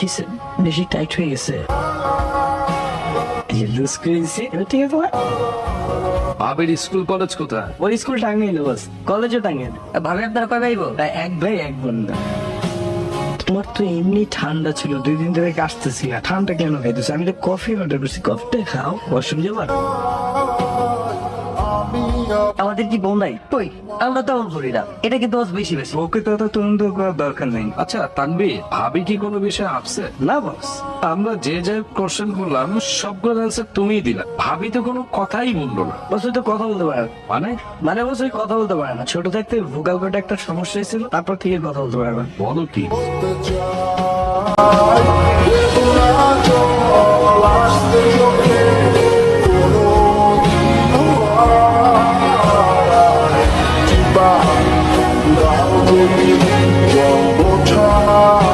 কিসে বেশি টাইট হয়ে গেছে? লুজ করে দিছি, এবার ঠিক আছে তোমার? ভাবির স্কুল কলেজ কোথায়? ওই স্কুল টাঙ্গাইল বাস, কলেজও টাঙ্গাইল। ভাবি আপনারা কয় ভাইবো? এক ভাই এক বোন। তোমার তো এমনি ঠান্ডা ছিল, 2 দিন ধরে আসতেছি না, ঠান্ডা কেন খাইতেছি? আমি তো কফি অর্ডার করছি, কফিটা খাও, ওয়াশরুম যাবার। আমাদের কি বোন নাই? কই, আমরা তেমন করি না, এটা কিন্তু আজ বেশি বেশি। ওকে তো তদন্ত করার দরকার নেই। আচ্ছা তানবীর, ভাবি কি কোনো বিষয়ে আপসে? না বস, আমরা যে যে কোশ্চেন করলাম সবগুলোর অ্যান্সার তুমিই দিলা, ভাবি তো কোনো কথাই বললো না। বস ওই তো কথা বলতে পারে না। মানে বস ওই কথা বলতে পারে না, ছোট থাকতে ভোকাল কর্ডে একটা সমস্যা হয়েছিল, তারপর থেকে কথা বলতে পারে না। বলো কি? One more time.